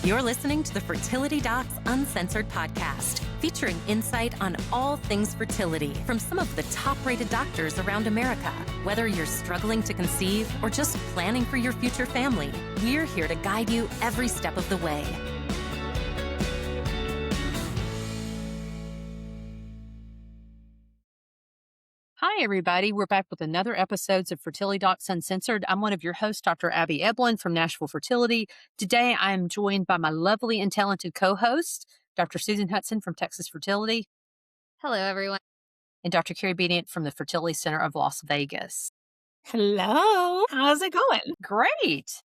You're listening to the Fertility Docs Uncensored podcast, featuring insight on all things fertility from some of the top-rated doctors around America. Whether you're struggling to conceive or just planning for your future family, we're here to guide you every step of the way. Hi, everybody. We're back with another episode of Fertility Docs Uncensored. I'm one of your hosts, Dr. Abby Eblin from Nashville Fertility. Today, I am joined by my lovely and talented co-host, Dr. Susan Hudson from Texas Fertility. Hello, everyone. And Dr. Carrie Bedient from the Fertility Center of Las Vegas. Hello. How's it going? Great.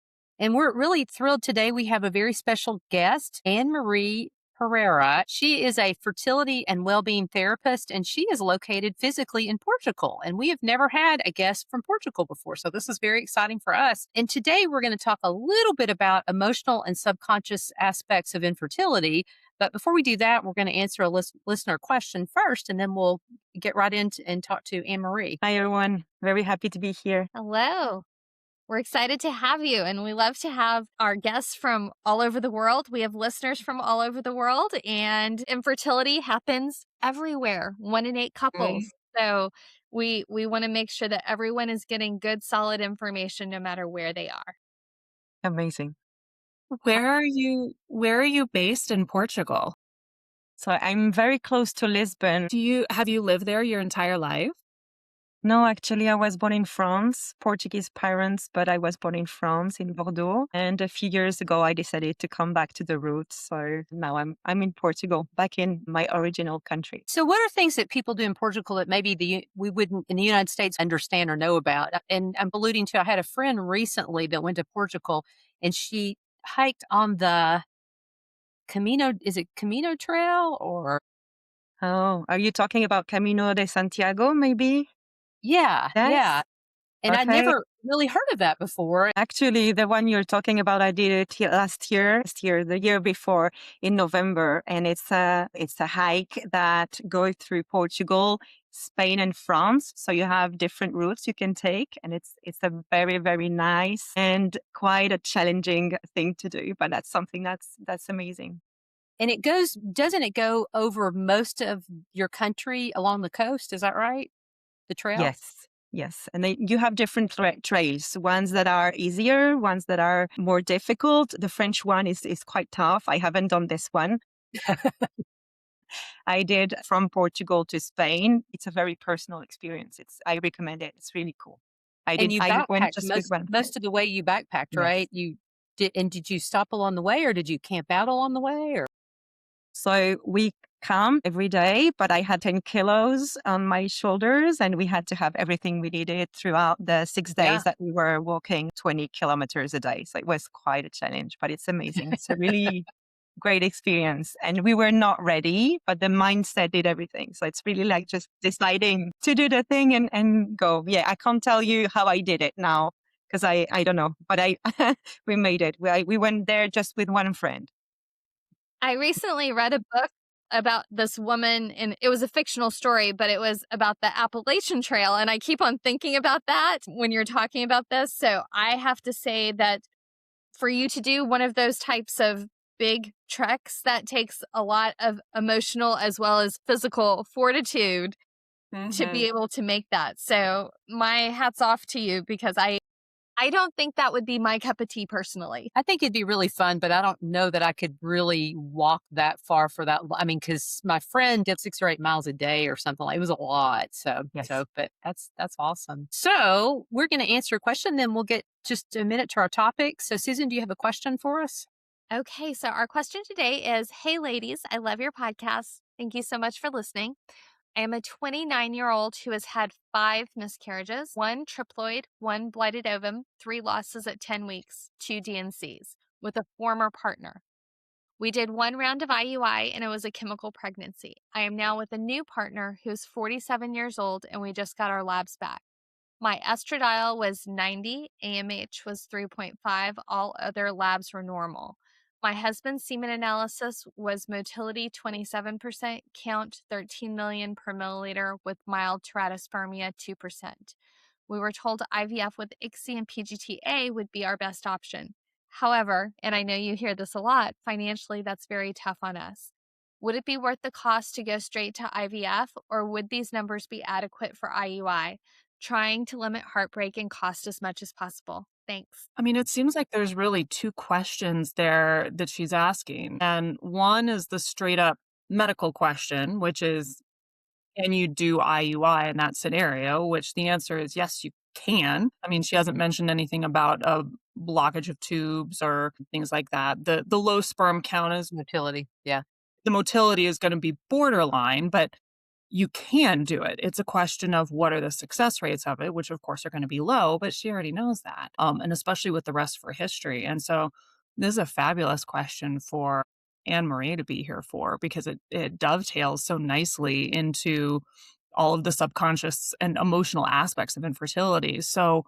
And we're really thrilled today. We have a very special guest, Anne-Marie Pereira. She is a fertility and well-being therapist, and she is located physically in Portugal. And we have never had a guest from Portugal before, so this is very exciting for us. And today we're going to talk a little bit about emotional and subconscious aspects of infertility. But before we do that, we're going to answer a listener question first, and then we'll get right into and talk to Anne-Marie. Hi, everyone. Very happy to be here. Hello. We're excited to have you, and we love to have our guests from all over the world. We have listeners from all over the world, and infertility happens everywhere, 1 in 8 couples. So we want to make sure that everyone is getting good, solid information no matter where they are. Amazing. Where are you based in Portugal? So I'm very close to Lisbon. Have you lived there your entire life? No, actually, I was born in France, Portuguese parents, but I was born in France, in Bordeaux. And a few years ago, I decided to come back to the roots. So now I'm in Portugal, back in my original country. So what are things that people do in Portugal that maybe we wouldn't in the United States understand or know about? And I'm alluding to, I had a friend recently that went to Portugal, and she hiked on the Camino, is it Camino Trail or? Oh, are you talking about Camino de Santiago, maybe? Yeah, Yes? yeah. And I'd Okay. never really heard of that before. Actually, the one you're talking about, I did it last year, the year before in November. And it's a hike that goes through Portugal, Spain, and France. So you have different routes you can take. And it's a very, very nice and quite a challenging thing to do. But that's something that's amazing. And doesn't it go over most of your country along the coast? Is that right? The trail? Yes. And then you have different trails, ones that are easier, ones that are more difficult. The French one is quite tough. I haven't done this one. I did from Portugal to Spain. It's a very personal experience. I recommend it. It's really cool. I went just with one. Most of the way you backpacked, right? Yes. Did you stop along the way, or did you camp out along the way, or? So we camped every day, but I had 10 kilos on my shoulders, and we had to have everything we needed throughout the 6 days that we were walking 20 kilometers a day. So it was quite a challenge, but it's amazing. It's a really great experience. And we were not ready, but the mindset did everything. So it's really like just deciding to do the thing and go. Yeah, I can't tell you how I did it now because I don't know, but we made it. We went there just with one friend. I recently read a book about this woman, and it was a fictional story, but it was about the Appalachian Trail. And I keep on thinking about that when you're talking about this. So I have to say that for you to do one of those types of big treks, that takes a lot of emotional as well as physical fortitude to be able to make that. So my hat's off to you, because I don't think that would be my cup of tea personally. I think it'd be really fun, but I don't know that I could really walk that far for that. I mean, because my friend did 6 or 8 miles a day or something. It was a lot. Yes. But that's awesome. So we're going to answer a question, then we'll get just a minute to our topic. So Susan, do you have a question for us? Okay, so our question today is, hey ladies, I love your podcast. Thank you so much for listening. I am a 29-year-old who has had 5 miscarriages, 1 triploid, 1 blighted ovum, 3 losses at 10 weeks, 2 DNCs, with a former partner. We did 1 round of IUI, and it was a chemical pregnancy. I am now with a new partner who's 47 years old, and we just got our labs back. My estradiol was 90, AMH was 3.5, all other labs were normal. My husband's semen analysis was motility 27%, count 13 million per milliliter with mild teratospermia 2%. We were told IVF with ICSI and PGTA would be our best option. However, and I know you hear this a lot, financially, that's very tough on us. Would it be worth the cost to go straight to IVF, or would these numbers be adequate for IUI? Trying to limit heartbreak and cost as much as possible. Thanks. I mean, it seems like there's really two questions there that she's asking. And one is the straight up medical question, which is, can you do IUI in that scenario? Which the answer is yes, you can. I mean, she hasn't mentioned anything about a blockage of tubes or things like that. The low sperm count is Motility. Yeah. the motility is going to be borderline, but you can do it. It's a question of what are the success rates of it, which of course are going to be low, but she already knows that. And especially with the rest of her history. And so this is a fabulous question for Anne Marie to be here for because it dovetails so nicely into all of the subconscious and emotional aspects of infertility. So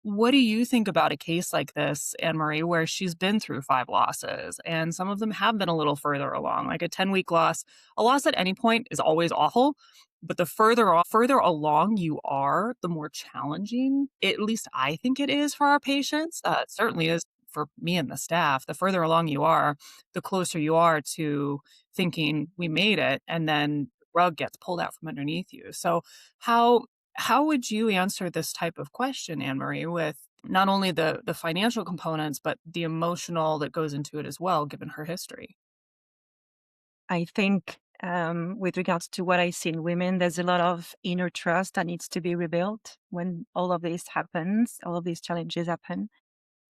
what do you think about a case like this, Anne Marie, where she's been through 5 losses and some of them have been a little further along, like a 10-week loss? A loss at any point is always awful, but the further along you are, the more challenging, at least I think it is for our patients. It certainly is for me and the staff. The further along you are, the closer you are to thinking we made it, and then the rug gets pulled out from underneath you. So how would you answer this type of question, Anne Marie, with not only the financial components, but the emotional that goes into it as well, given her history? I think with regards to what I see in women, there's a lot of inner trust that needs to be rebuilt when all of this happens, all of these challenges happen.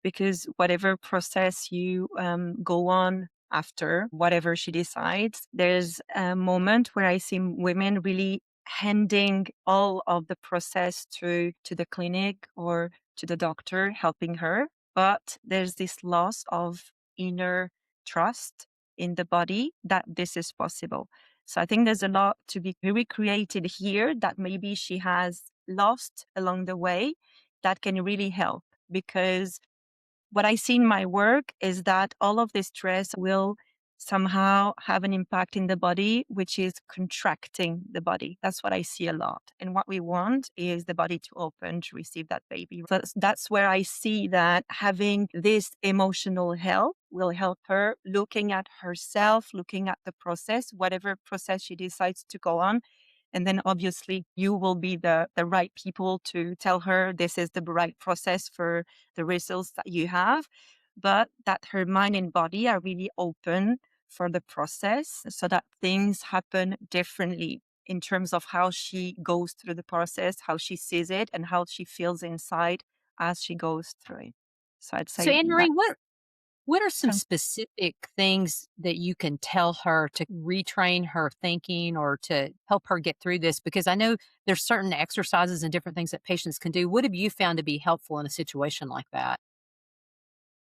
Because whatever process you go on after, whatever she decides, there's a moment where I see women really handing all of the process to the clinic or to the doctor helping her. But there's this loss of inner trust in the body that this is possible. So I think there's a lot to be recreated here that maybe she has lost along the way that can really help because what I see in my work is that all of this stress will somehow have an impact in the body, which is contracting the body. That's what I see a lot. And what we want is the body to open to receive that baby. So that's where I see that having this emotional help will help her looking at herself, looking at the process, whatever process she decides to go on. And then obviously you will be the right people to tell her this is the right process for the results that you have, but that her mind and body are really open for the process so that things happen differently in terms of how she goes through the process, how she sees it, and how she feels inside as she goes through it. So I'd So, say Anne Marie, that. what are some specific things that you can tell her to retrain her thinking or to help her get through this? Because I know there's certain exercises and different things that patients can do. What have you found to be helpful in a situation like that?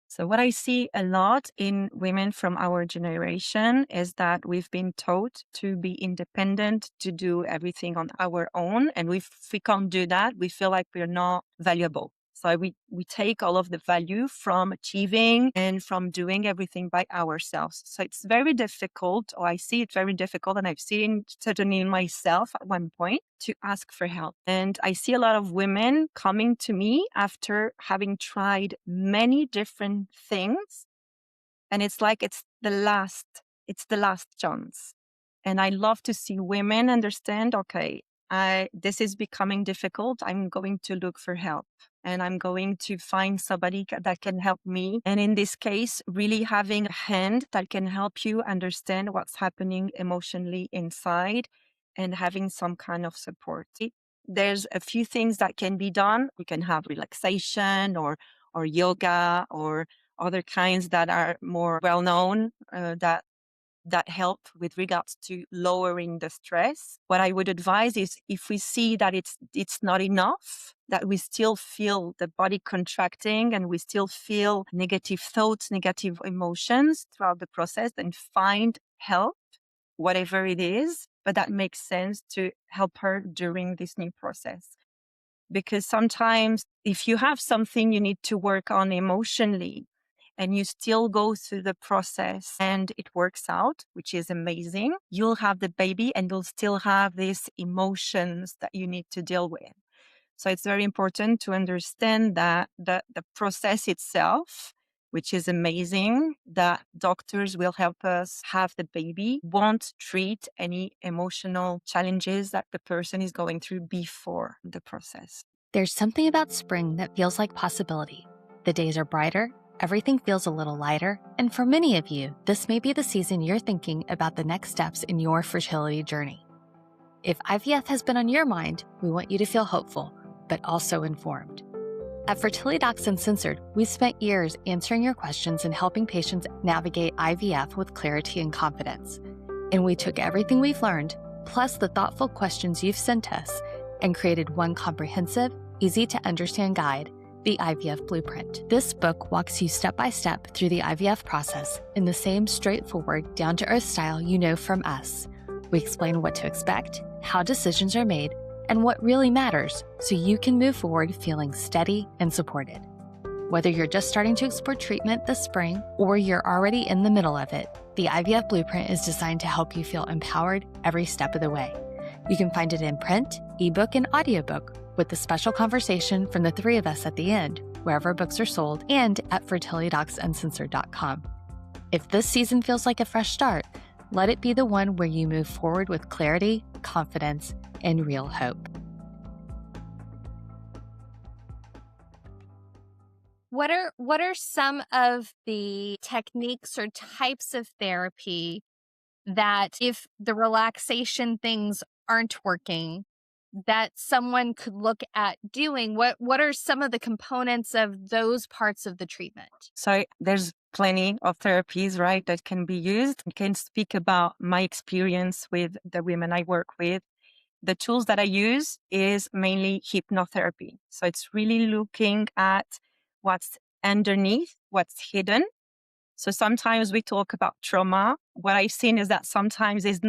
So, what I see a lot in women from our generation is that we've been taught to be independent, to do everything on our own. And if we can't do that, we feel like we're not valuable. So, we take all of the value from achieving and from doing everything by ourselves. So, it's very difficult, or I see it very difficult, and I've seen certainly in myself at one point to ask for help. And I see a lot of women coming to me after having tried many different things. And it's like it's the last chance. And I love to see women understand, okay, this is becoming difficult. I'm going to look for help and I'm going to find somebody that can help me. And in this case, really having a hand that can help you understand what's happening emotionally inside and having some kind of support. There's a few things that can be done. You can have relaxation or yoga or other kinds that are more well known that help with regards to lowering the stress. What I would advise is if we see that it's not enough, that we still feel the body contracting and we still feel negative thoughts, negative emotions throughout the process, then find help, whatever it is, but that makes sense to help her during this new process. Because sometimes if you have something you need to work on emotionally, and you still go through the process and it works out, which is amazing, you'll have the baby and you'll still have these emotions that you need to deal with. So it's very important to understand that the process itself, which is amazing, that doctors will help us have the baby, won't treat any emotional challenges that the person is going through before the process. There's something about spring that feels like possibility. The days are brighter, everything feels a little lighter, and for many of you, this may be the season you're thinking about the next steps in your fertility journey. If IVF has been on your mind, we want you to feel hopeful, but also informed. At Fertility Docs Uncensored, we spent years answering your questions and helping patients navigate IVF with clarity and confidence. And we took everything we've learned, plus the thoughtful questions you've sent us, and created one comprehensive, easy-to-understand guide, the IVF Blueprint. This book walks you step by step through the IVF process in the same straightforward, down-to-earth style you know from us. We explain what to expect, how decisions are made, and what really matters so you can move forward feeling steady and supported. Whether you're just starting to explore treatment this spring or you're already in the middle of it, the IVF Blueprint is designed to help you feel empowered every step of the way. You can find it in print, ebook, and audiobook with the special conversation from the three of us at the end, wherever books are sold, and at fertilitydocsuncensored.com. If this season feels like a fresh start, let it be the one where you move forward with clarity, confidence, and real hope. What are some of the techniques or types of therapy that, if the relaxation things aren't working, that someone could look at doing? What are some of the components of those parts of the treatment? So there's plenty of therapies, right, that can be used. I can speak about my experience with the women I work with. The tools that I use is mainly hypnotherapy. So it's really looking at what's underneath, what's hidden. So sometimes we talk about trauma. What I've seen is that sometimes there's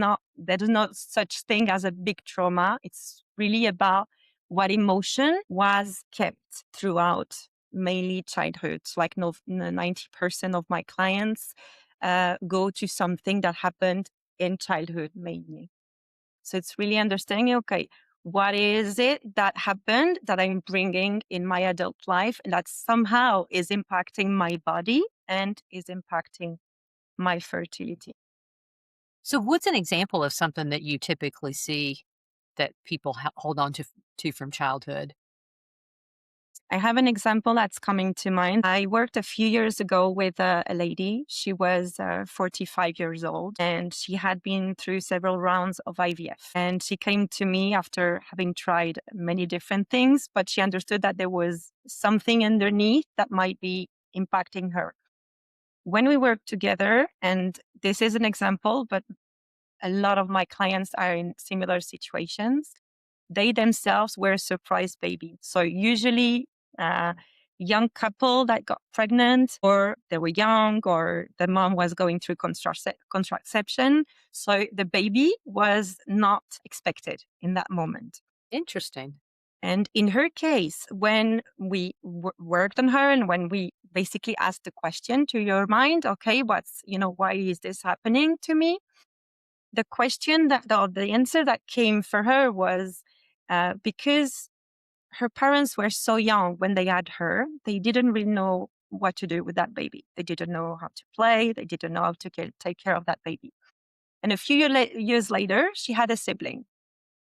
not such thing as a big trauma. It's really about what emotion was kept throughout mainly childhood. So like 90% of my clients go to something that happened in childhood mainly. So it's really understanding, okay, what is it that happened that I'm bringing in my adult life and that somehow is impacting my body and is impacting my fertility. So, what's an example of something that you typically see that people hold on to from childhood? I have an example that's coming to mind. I worked a few years ago with a lady. She was 45 years old and she had been through several rounds of IVF. And she came to me after having tried many different things, but she understood that there was something underneath that might be impacting her. When we worked together, and this is an example, but a lot of my clients are in similar situations, they themselves were a surprise baby. So usually young couple that got pregnant, or they were young, or the mom was going through contraception. So the baby was not expected in that moment. Interesting. And in her case, when we worked on her and when we basically asked the question to your mind, okay, why is this happening to me? The question the answer that came for her was because her parents were so young when they had her, they didn't really know what to do with that baby. They didn't know how to play. They didn't know how to take care of that baby. And a few years later, she had a sibling.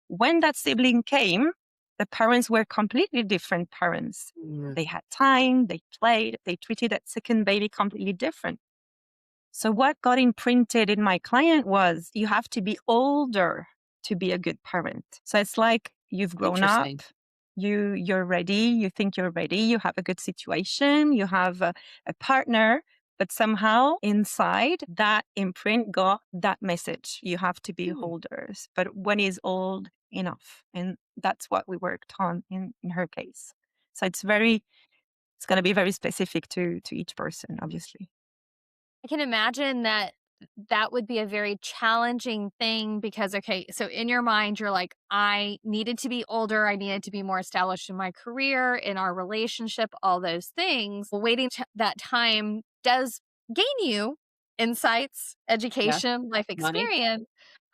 When that sibling came, the parents were completely different parents. They had time, they played, they treated that second baby completely different. So what got imprinted in my client was you have to be older to be a good parent. So it's like you've grown up, you're ready, you think you're ready, you have a good situation, you have a partner, but somehow inside that imprint got that message. You have to be older. But when is old enough? And that's what we worked on in her case. So it's going to be very specific to each person, obviously. I can imagine that would be a very challenging thing because, okay, so in your mind, you're like, I needed to be older. I needed to be more established in my career, in our relationship, all those things. Waiting that time does gain you insights, education, life experience.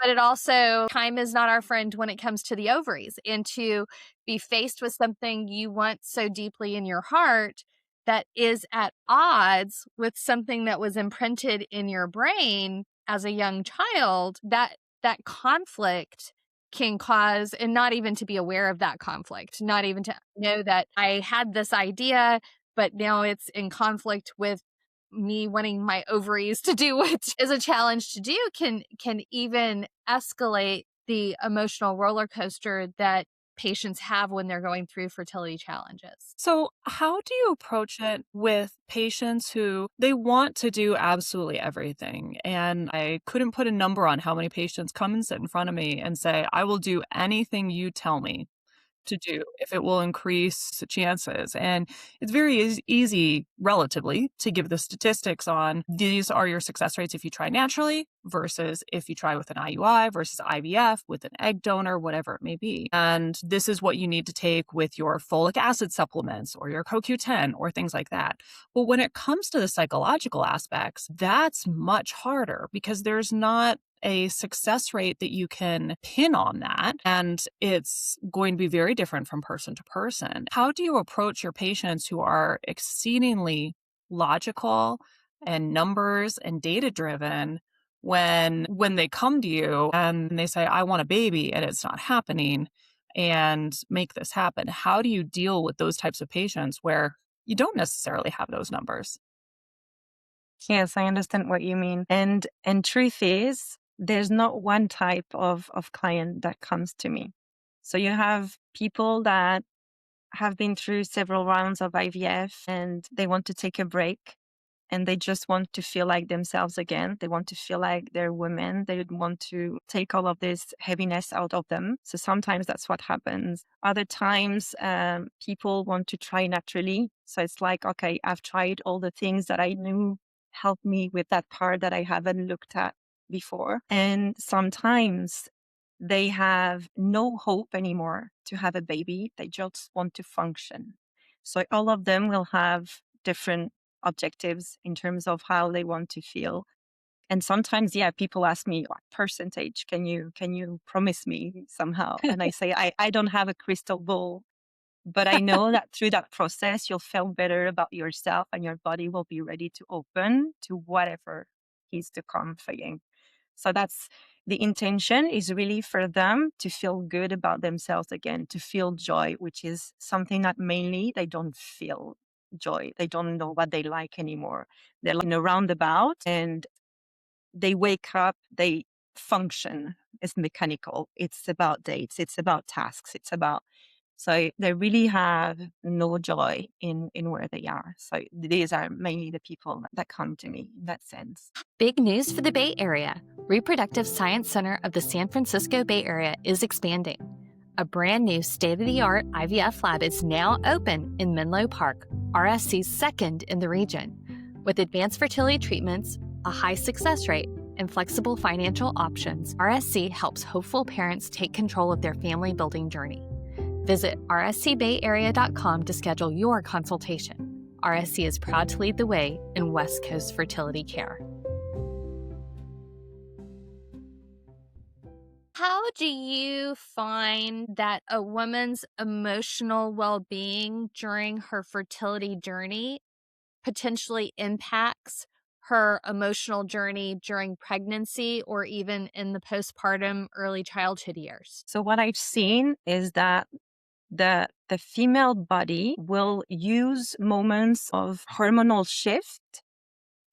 But it also, time is not our friend when it comes to the ovaries. And to be faced with something you want so deeply in your heart, that is at odds with something that was imprinted in your brain as a young child, that conflict can cause, and not even to be aware of that conflict, not even to know that I had this idea, but now it's in conflict with me wanting my ovaries to do what is a challenge to do, can even escalate the emotional roller coaster that patients have when they're going through fertility challenges. So, how do you approach it with patients who they want to do absolutely everything? And I couldn't put a number on how many patients come and sit in front of me and say, I will do anything you tell me to do if it will increase the chances. And it's very easy, relatively, to give the statistics on these are your success rates if you try naturally versus if you try with an IUI versus IVF with an egg donor, whatever it may be. And this is what you need to take with your folic acid supplements or your CoQ10 or things like that. But when it comes to the psychological aspects, that's much harder because there's not a success rate that you can pin on that. And it's going to be very different from person to person. How do you approach your patients who are exceedingly logical and numbers and data driven when they come to you and they say, I want a baby and it's not happening and make this happen? How do you deal with those types of patients where you don't necessarily have those numbers? Yes, I understand what you mean. And truth is, there's not one type of client that comes to me. So you have people that have been through several rounds of IVF and they want to take a break and they just want to feel like themselves again. They want to feel like they're women. They want to take all of this heaviness out of them. So sometimes that's what happens. Other times, people want to try naturally. So it's like, okay, I've tried all the things that I knew helped me with that part that I haven't looked at before. And sometimes they have no hope anymore to have a baby. They just want to function. So all of them will have different objectives in terms of how they want to feel. And sometimes, yeah, people ask me, what percentage can you promise me somehow? And I say, I don't have a crystal ball, but I know that through that process, you'll feel better about yourself and your body will be ready to open to whatever is to come for you. So that's the intention, is really for them to feel good about themselves again, to feel joy, which is something that mainly they don't feel joy. They don't know what they like anymore. They're like in a roundabout and they wake up, they function. It's mechanical. It's about dates. It's about tasks. So they really have no joy in where they are. So these are mainly the people that come to me in that sense. Big news for the Bay Area. Reproductive Science Center of the San Francisco Bay Area is expanding. A brand new state-of-the-art IVF lab is now open in Menlo Park, RSC's second in the region. With advanced fertility treatments, a high success rate, and flexible financial options, RSC helps hopeful parents take control of their family building journey. Visit rscbayarea.com to schedule your consultation. RSC is proud to lead the way in West Coast fertility care. How do you find that a woman's emotional well-being during her fertility journey potentially impacts her emotional journey during pregnancy or even in the postpartum early childhood years? So what I've seen is that the female body will use moments of hormonal shift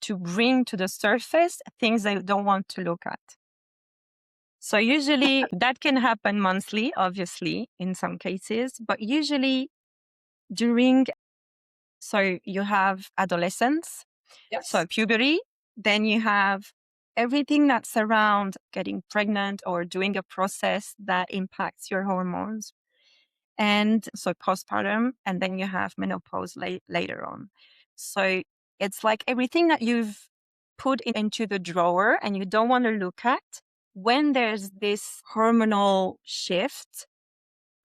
to bring to the surface things they don't want to look at. So usually that can happen monthly, obviously, in some cases, but usually so you have adolescence, Yes. so puberty, then you have everything that's around getting pregnant or doing a process that impacts your hormones. And so postpartum, and then you have menopause later on. So it's like everything that you've put into the drawer and you don't want to look at. When there's this hormonal shift,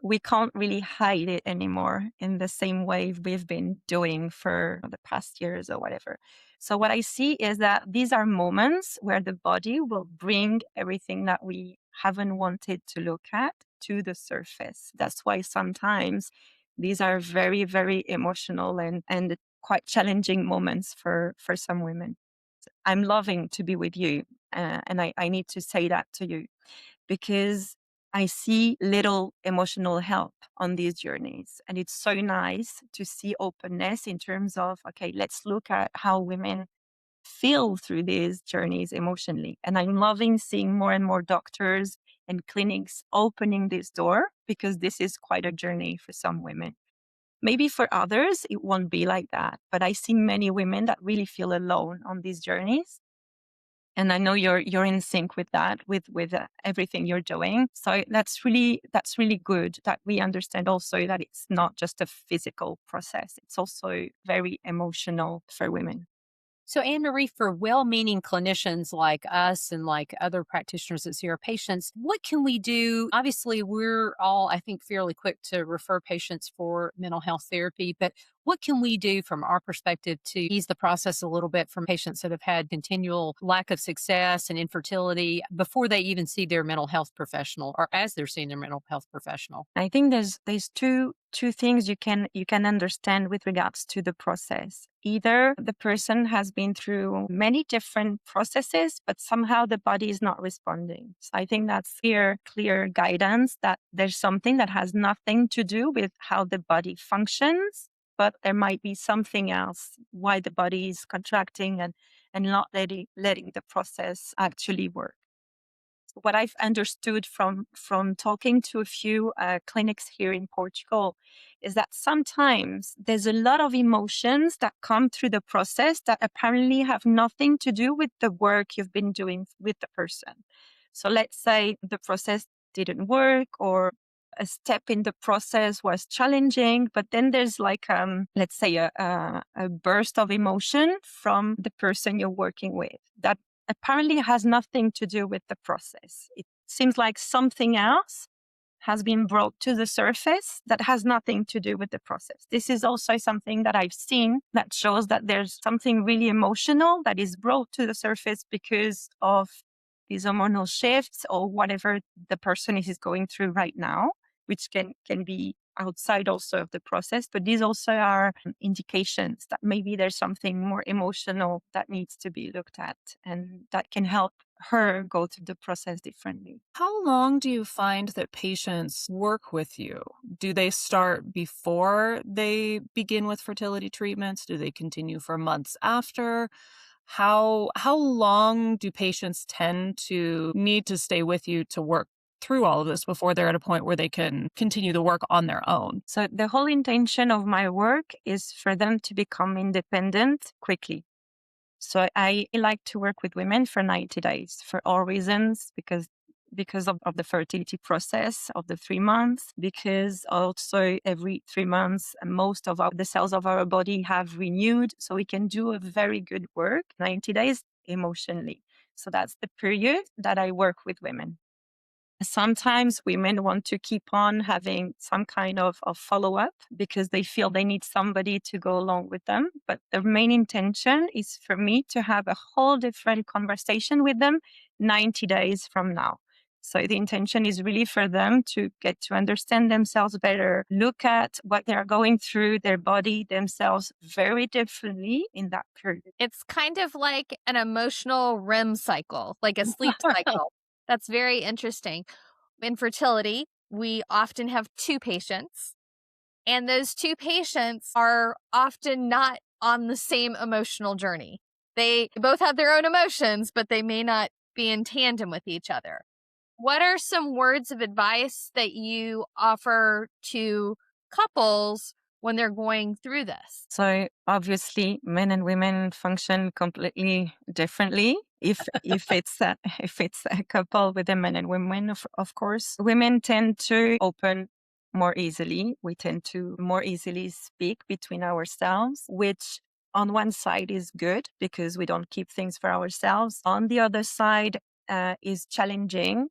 we can't really hide it anymore in the same way we've been doing for the past years or whatever. So what I see is that these are moments where the body will bring everything that we haven't wanted to look at to the surface. That's why sometimes these are very, very emotional and quite challenging moments for some women. I'm loving to be with you. And I need to say that to you because I see little emotional help on these journeys. And it's so nice to see openness in terms of, okay, let's look at how women feel through these journeys emotionally. And I'm loving seeing more and more doctors and clinics opening this door because this is quite a journey for some women. Maybe for others, it won't be like that. But I see many women that really feel alone on these journeys. And I know you're in sync with that, with everything you're doing. So that's really good that we understand also that it's not just a physical process; it's also very emotional for women. So, Anne Marie, for well meaning clinicians like us and like other practitioners that see our patients, what can we do? Obviously, we're all, I think, fairly quick to refer patients for mental health therapy, but what can we do from our perspective to ease the process a little bit from patients that have had continual lack of success and infertility before they even see their mental health professional or as they're seeing their mental health professional? I think there's two things you can understand with regards to the process. Either the person has been through many different processes, but somehow the body is not responding. So I think that's clear guidance that there's something that has nothing to do with how the body functions, but there might be something else why the body is contracting and not letting the process actually work. What I've understood from talking to a few clinics here in Portugal is that sometimes there's a lot of emotions that come through the process that apparently have nothing to do with the work you've been doing with the person. So let's say the process didn't work or a step in the process was challenging, but then there's like, let's say a burst of emotion from the person you're working with that apparently has nothing to do with the process. It seems like something else has been brought to the surface that has nothing to do with the process. This is also something that I've seen that shows that there's something really emotional that is brought to the surface because of these hormonal shifts or whatever the person is going through right now, which can be outside also of the process. But these also are indications that maybe there's something more emotional that needs to be looked at and that can help her go through the process differently. How long do you find that patients work with you? Do they start before they begin with fertility treatments? Do they continue for months after? How long do patients tend to need to stay with you to work through all of this before they're at a point where they can continue the work on their own? So the whole intention of my work is for them to become independent quickly. So I like to work with women for 90 days for all reasons, because of the fertility process of the 3 months, because also every 3 months, most of the cells of our body have renewed. So we can do a very good work, 90 days emotionally. So that's the period that I work with women. Sometimes women want to keep on having some kind of follow up because they feel they need somebody to go along with them. But the main intention is for me to have a whole different conversation with them 90 days from now. So the intention is really for them to get to understand themselves better, look at what they're going through, their body, themselves very differently in that period. It's kind of like an emotional REM cycle, like a sleep cycle. That's very interesting. In fertility, we often have two patients, and those two patients are often not on the same emotional journey. They both have their own emotions, but they may not be in tandem with each other. What are some words of advice that you offer to couples when they're going through this? So obviously, men and women function completely differently. If it's a couple with a men and women, of course, women tend to open more easily. We tend to more easily speak between ourselves, which on one side is good because we don't keep things for ourselves. On the other side, is challenging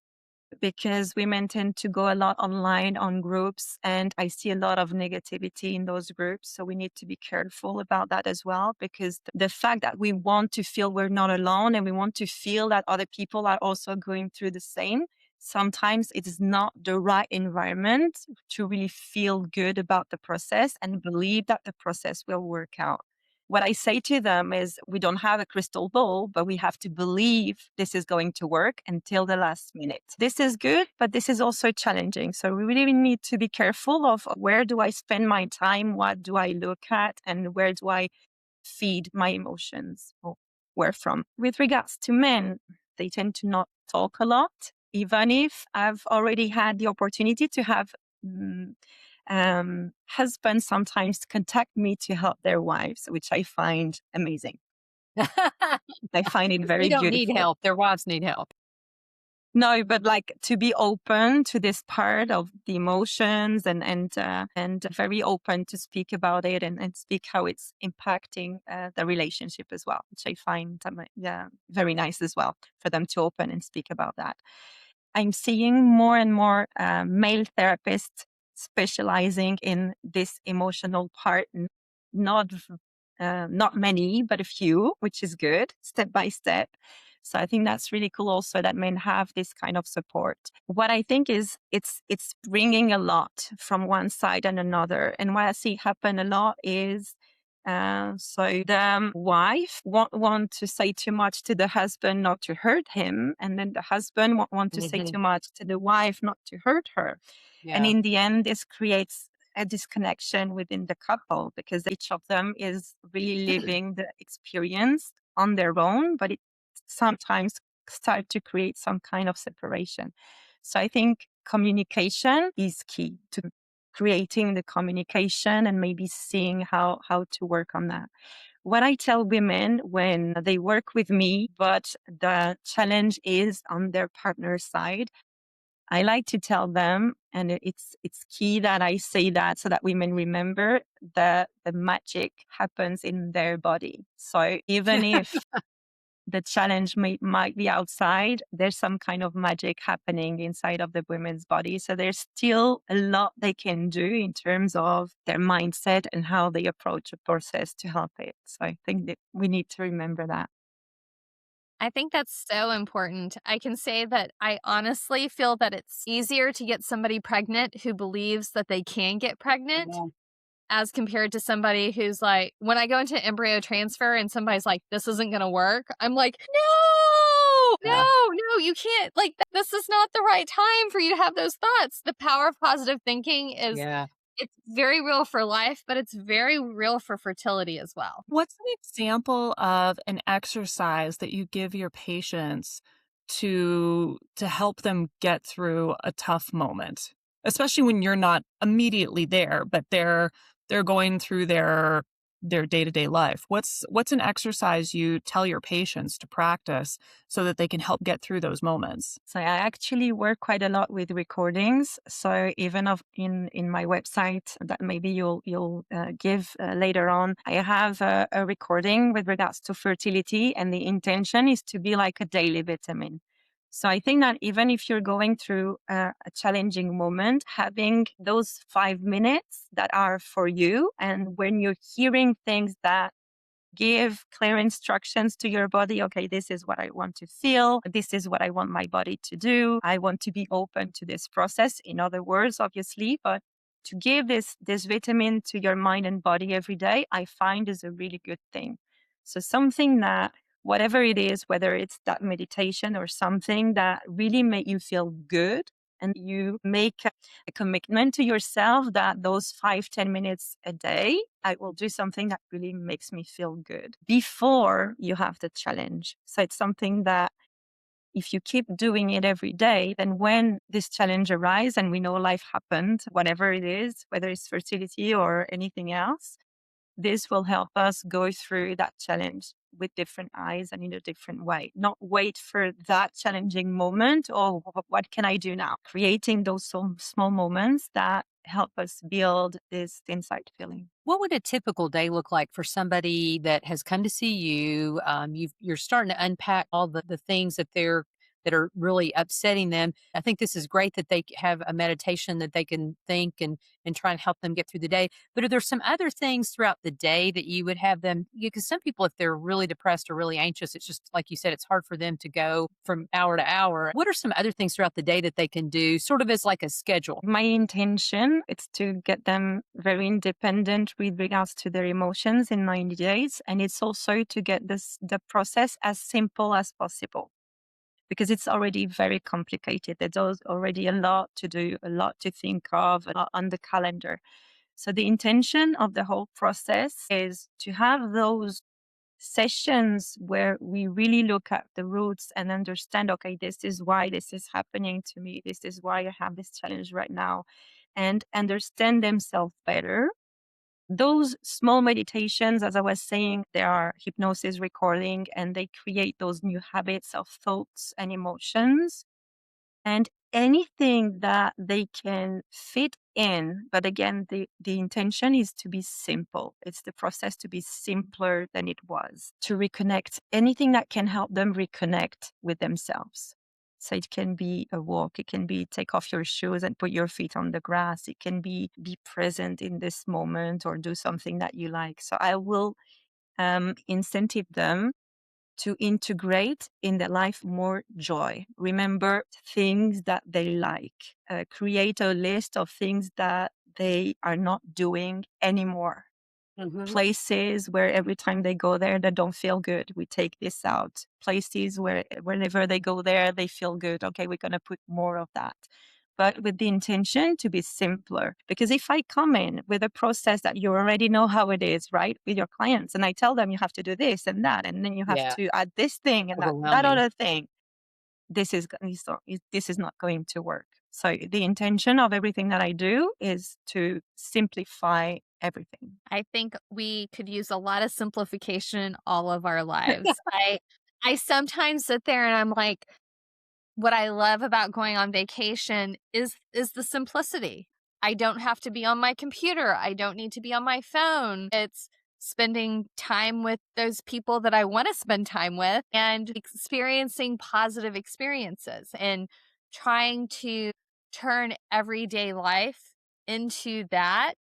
because women tend to go a lot online on groups, and I see a lot of negativity in those groups. So we need to be careful about that as well, because the fact that we want to feel we're not alone and we want to feel that other people are also going through the same, sometimes it is not the right environment to really feel good about the process and believe that the process will work out. What I say to them is we don't have a crystal ball, but we have to believe this is going to work until the last minute. This is good, but this is also challenging. So we really need to be careful of where do I spend my time? What do I look at? And where do I feed my emotions? Or where from? With regards to men, they tend to not talk a lot, even if I've already had the opportunity to have husbands sometimes contact me to help their wives, which I find amazing. I find it They very don't need beautiful. help. Their wives need help. No, but like to be open to this part of the emotions and very open to speak about it and speak how it's impacting the relationship as well, which I find very nice as well for them to open and speak about that. I'm seeing more and more male therapists specializing in this emotional part. Not not many, but a few, which is good, step by step. So I think that's really cool. Also, that men have this kind of support. What I think is it's bringing a lot from one side and another. And what I see happen a lot is so the wife won't want to say too much to the husband not to hurt him, and then the husband won't want to say too much to the wife not to hurt her. And Yeah. in the end, this creates a disconnection within the couple because each of them is really living the experience on their own, but it sometimes start to create some kind of separation. So I think communication is key to creating the communication and maybe seeing how to work on that. What I tell women when they work with me, but the challenge is on their partner's side, I like to tell them, and it's key that I say that so that women remember that the magic happens in their body. So even if the challenge might be outside, there's some kind of magic happening inside of the women's body. So there's still a lot they can do in terms of their mindset and how they approach a process to help it. So I think that we need to remember that. I think that's so important. I can say that I honestly feel that it's easier to get somebody pregnant who believes that they can get pregnant Yeah. as compared to somebody who's like, when I go into embryo transfer and somebody's like, this isn't going to work, I'm like, no, Yeah. no, you can't. Like, this is not the right time for you to have those thoughts. The power of positive thinking is, Yeah. it's very real for life, but it's very real for fertility as well. What's an example of an exercise that you give your patients to help them get through a tough moment? Especially when you're not immediately there, but they're going through their day-to-day life. What's an exercise you tell your patients to practice so that they can help get through those moments? So I actually work quite a lot with recordings. So even in my website that maybe you'll give later on, I have a recording with regards to fertility, and the intention is to be like a daily vitamin. So I think that even if you're going through a challenging moment, having those 5 minutes that are for you, and when you're hearing things that give clear instructions to your body. Okay, this is what I want to feel. This is what I want my body to do. I want to be open to this process. In other words, obviously, but to give this vitamin to your mind and body every day, I find is a really good thing. So something that whatever it is, whether it's that meditation or something that really make you feel good, and you make a commitment to yourself that those 5-10 minutes a day, I will do something that really makes me feel good before you have the challenge. So it's something that if you keep doing it every day, then when this challenge arises, and we know life happened, whatever it is, whether it's fertility or anything else, this will help us go through that challenge with different eyes and in a different way. Not wait for that challenging moment. Oh, what can I do now? Creating those small moments that help us build this inside feeling. What would a typical day look like for somebody that has come to see you? You're starting to unpack all the things that they're that are really upsetting them. I think this is great that they have a meditation that they can think and try and help them get through the day. But are there some other things throughout the day that you would have them? Because some people, if they're really depressed or really anxious, it's just like you said, it's hard for them to go from hour to hour. What are some other things throughout the day that they can do, sort of as like a schedule? My intention is to get them very independent with regards to their emotions in 90 days. And it's also to get the process as simple as possible, because it's already very complicated. There's already a lot to do, a lot to think of, a lot on the calendar. So the intention of the whole process is to have those sessions where we really look at the roots and understand, okay, this is why this is happening to me. This is why I have this challenge right now, and understand themselves better. Those small meditations, as I was saying, they are hypnosis recording, and they create those new habits of thoughts and emotions. And anything that they can fit in. But again, the intention is to be simple. It's the process to be simpler than it was, to reconnect, anything that can help them reconnect with themselves. So it can be a walk, it can be take off your shoes and put your feet on the grass, it can be present in this moment or do something that you like. So I will incentive them to integrate in their life more joy. Remember things that they like. Create a list of things that they are not doing anymore. Places where every time they go there, they don't feel good. We take this out. Places where whenever they go there, they feel good. Okay, we're going to put more of that. But with the intention to be simpler. Because if I come in with a process that you already know how it is, right, with your clients, and I tell them you have to do this and that, and then you have Yeah. to add this thing and that Overwhelming. other thing, this is not going to work. So the intention of everything that I do is to simplify everything. I think we could use a lot of simplification in all of our lives. I sometimes sit there and I'm like, what I love about going on vacation is the simplicity. I don't have to be on my computer. I don't need to be on my phone. It's spending time with those people that I want to spend time with and experiencing positive experiences and trying to turn everyday life into that.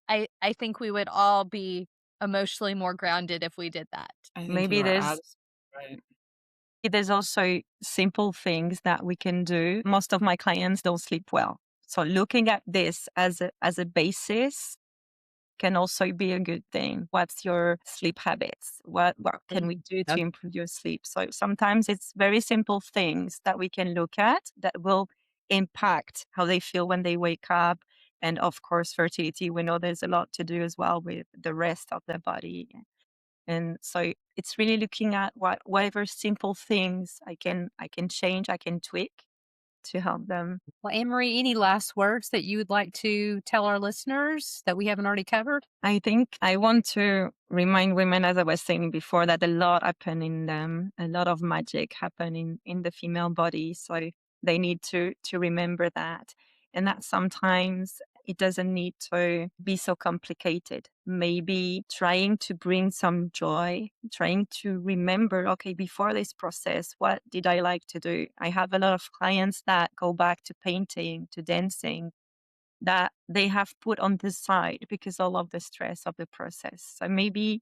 I think we would all be emotionally more grounded if we did that. I think Maybe you are there's right. there's also simple things that we can do. Most of my clients don't sleep well. So looking at this as a basis can also be a good thing. What's your sleep habits? What can we do to improve your sleep? So sometimes it's very simple things that we can look at that will impact how they feel when they wake up. And of course, fertility, we know there's a lot to do as well with the rest of the body. And so it's really looking at whatever simple things I can change, I can tweak to help them. Well, Anne-Marie, any last words that you would like to tell our listeners that we haven't already covered? I think I want to remind women, as I was saying before, that a lot happen in them, a lot of magic happen in the female body. So they need to remember that. And that sometimes it doesn't need to be so complicated. Maybe trying to bring some joy, trying to remember, okay, before this process, what did I like to do? I have a lot of clients that go back to painting, to dancing, that they have put on the side because all of the stress of the process. So maybe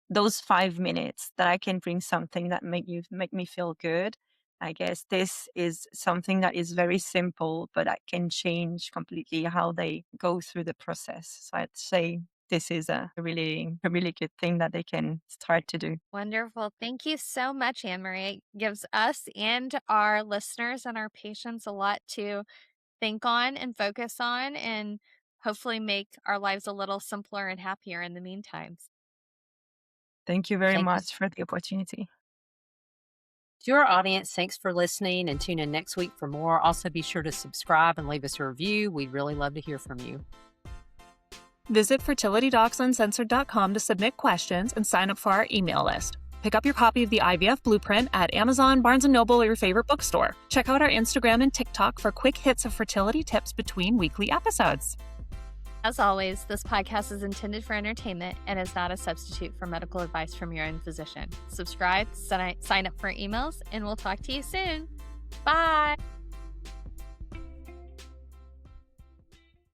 those 5 minutes that I can bring something that make me feel good. I guess this is something that is very simple, but I can change completely how they go through the process. So I'd say this is a really good thing that they can start to do. Wonderful. Thank you so much, Anne-Marie. It gives us and our listeners and our patients a lot to think on and focus on and hopefully make our lives a little simpler and happier in the meantime. Thank you very Thank you. much for the opportunity. To our audience, thanks for listening and tune in next week for more. Also, be sure to subscribe and leave us a review. We'd really love to hear from you. Visit fertilitydocsuncensored.com to submit questions and sign up for our email list. Pick up your copy of the IVF Blueprint at Amazon, Barnes & Noble, or your favorite bookstore. Check out our Instagram and TikTok for quick hits of fertility tips between weekly episodes. As always, this podcast is intended for entertainment and is not a substitute for medical advice from your own physician. Subscribe, sign up for emails, and we'll talk to you soon. Bye.